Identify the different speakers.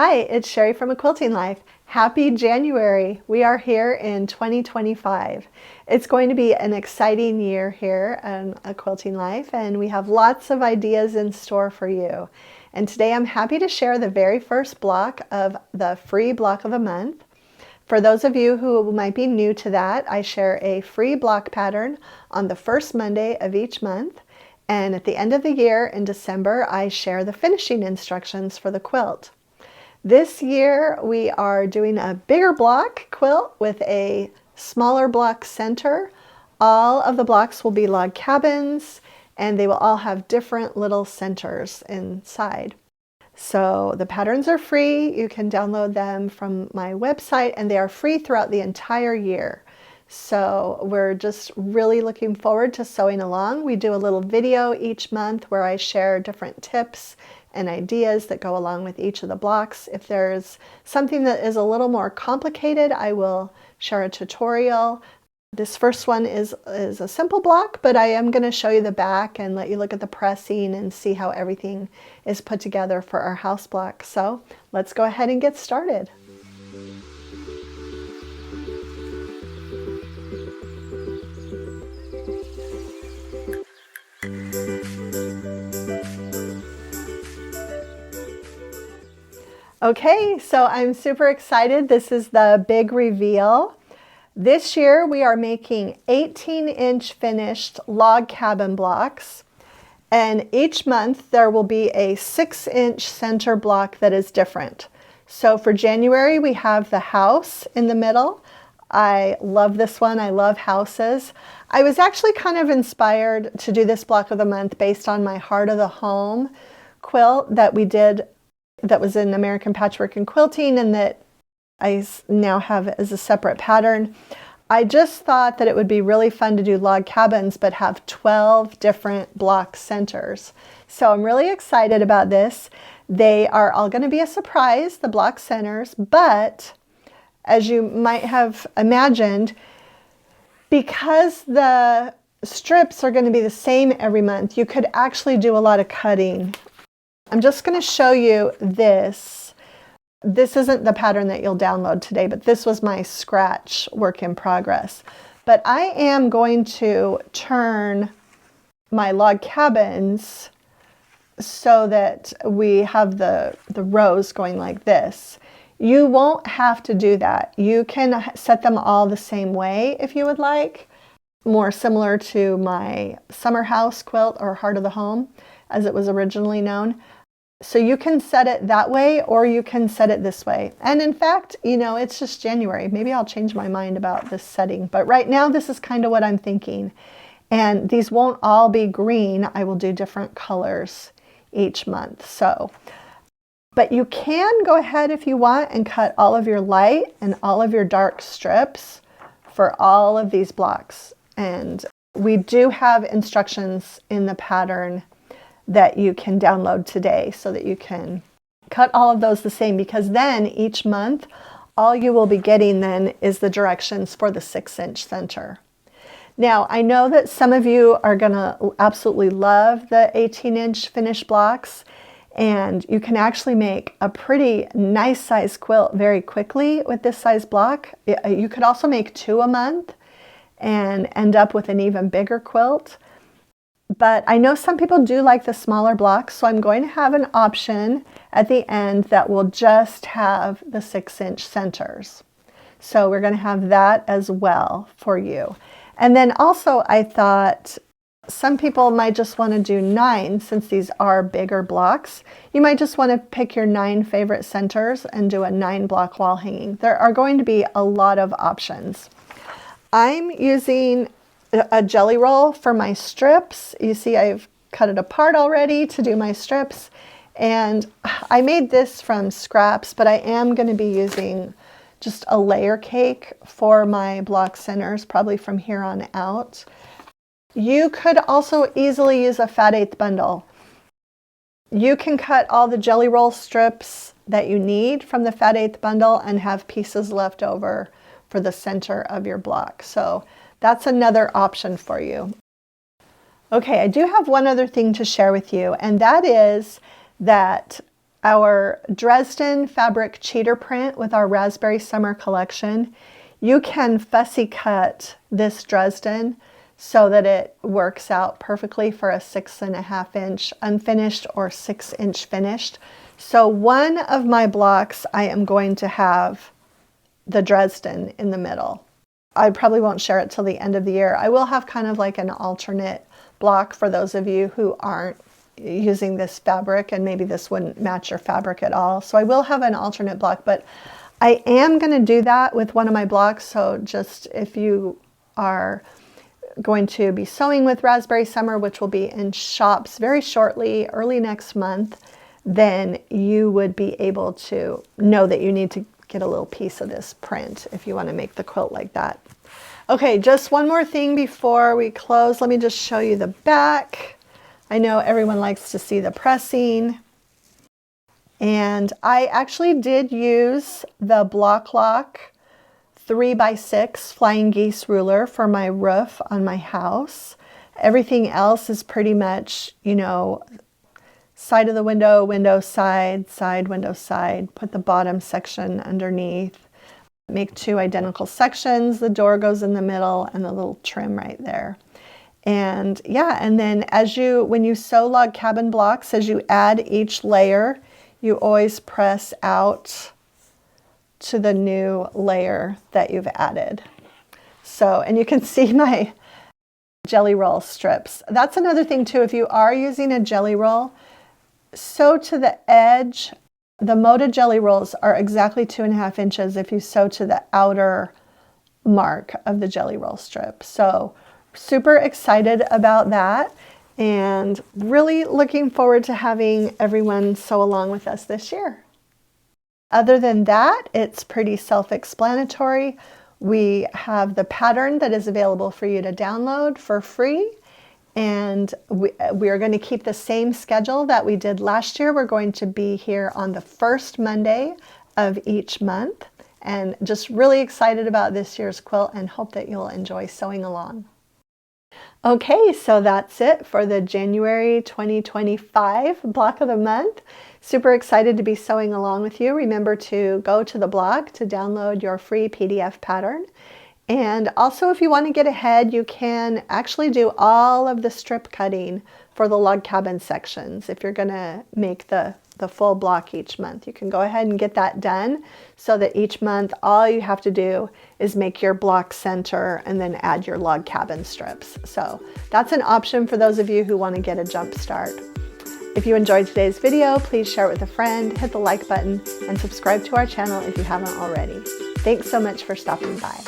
Speaker 1: Hi, it's Sherri from A Quilting Life. Happy January. We are here in 2025. It's going to be an exciting year here on A Quilting Life, and we have lots of ideas in store for you. And today I'm happy to share the very first block of the free block of the month. For those of you who might be new to that, I share a free block pattern on the first Monday of each month. And at the end of the year in December, I share the finishing instructions for the quilt. This year we are doing a bigger block quilt with a smaller block center. All of the blocks will be log cabins and they will all have different little centers inside. So the patterns are free. You can download them from my website and they are free throughout the entire year. So we're just really looking forward to sewing along. We do a little video each month where I share different tips and ideas that go along with each of the blocks. If there's something that is a little more complicated, I will share a tutorial. This first one is a simple block, but I am going to show you the back and let you look at the pressing and see how everything is put together for our house block. So let's go ahead and get started. Okay, so I'm super excited. This is the big reveal. This year we are making 18-inch finished log cabin blocks, and each month there will be a 6-inch center block that is different. So for January we have the house in the middle. I love this one. I love houses. I was actually kind of inspired to do this block of the month based on my Heart of the Home quilt that we did, that was in American Patchwork and Quilting, and that I now have as a separate pattern. I just thought that it would be really fun to do log cabins but have 12 different block centers. So I'm really excited about this. They are all going to be a surprise, the block centers, but as you might have imagined, because the strips are going to be the same every month, you could actually do a lot of cutting. I'm just going to show you this. This isn't the pattern that you'll download today, but this was my scratch work in progress. But I am going to turn my log cabins so that we have the rows going like this. You won't have to do that. You can set them all the same way if you would like, more similar to my summer house quilt or Heart of the Home as it was originally known. So you can set it that way or you can set it this way. And in fact, you know, it's just January. Maybe I'll change my mind about this setting. But right now, this is kind of what I'm thinking. And these won't all be green. I will do different colors each month. So, but you can go ahead if you want and cut all of your light and all of your dark strips for all of these blocks. And we do have instructions in the pattern that you can download today so that you can cut all of those the same, because then each month all you will be getting then is the directions for the 6-inch center. Now I know that some of you are going to absolutely love the 18-inch finished blocks, and you can actually make a pretty nice size quilt very quickly with this size block. You could also make 2 a month and end up with an even bigger quilt. But I know some people do like the smaller blocks, so I'm going to have an option at the end that will just have the 6-inch centers. So we're going to have that as well for you. And then also I thought some people might just want to do 9, since these are bigger blocks. You might just want to pick your 9 favorite centers and do a 9-block wall hanging. There are going to be a lot of options. I'm using a jelly roll for my strips. You see I've cut it apart already to do my strips, and I made this from scraps, but I am going to be using just a layer cake for my block centers probably from here on out. You could also easily use a fat 1/8 bundle. You can cut all the jelly roll strips that you need from the fat 1/8 bundle and have pieces left over for the center of your block. So that's another option for you. Okay, I do have one other thing to share with you, and that is that our Dresden fabric cheater print with our Raspberry Summer collection. You can fussy cut this Dresden so that it works out perfectly for a 6.5 inch unfinished or 6 inch finished. So one of my blocks, I am going to have the Dresden in the middle. I probably won't share it till the end of the year. I will have kind of like an alternate block for those of you who aren't using this fabric, and maybe this wouldn't match your fabric at all. So I will have an alternate block, but I am going to do that with one of my blocks. So just if you are going to be sewing with Raspberry Summer, which will be in shops very shortly, early next month, then you would be able to know that you need to get a little piece of this print if you want to make the quilt like that. Okay, just one more thing before we close. Let me just show you the back. I know everyone likes to see the pressing. And I actually did use the Block Lock 3x6 Flying Geese ruler for my roof on my house. Everything else is pretty much, you know, side of the window, window side, side, window side. Put the bottom section underneath. Make 2 identical sections. The door goes in the middle and the little trim right there. And yeah, and then when you sew log cabin blocks, as you add each layer, you always press out to the new layer that you've added. So, and you can see my jelly roll strips. That's another thing too. If you are using a jelly roll, sew to the edge. The Moda jelly rolls are exactly 2.5 inches if you sew to the outer mark of the jelly roll strip. So super excited about that and really looking forward to having everyone sew along with us this year. Other than that, it's pretty self-explanatory. We have the pattern that is available for you to download for free. And we are going to keep the same schedule that we did last year. We're going to be here on the first Monday of each month. And just really excited about this year's quilt and hope that you'll enjoy sewing along. Okay, so that's it for the January 2025 block of the month. Super excited to be sewing along with you. Remember to go to the blog to download your free PDF pattern. And also, if you want to get ahead, you can actually do all of the strip cutting for the log cabin sections. If you're going to make the full block each month, you can go ahead and get that done so that each month all you have to do is make your block center and then add your log cabin strips. So that's an option for those of you who want to get a jump start. If you enjoyed today's video, please share it with a friend, hit the like button, and subscribe to our channel if you haven't already. Thanks so much for stopping by.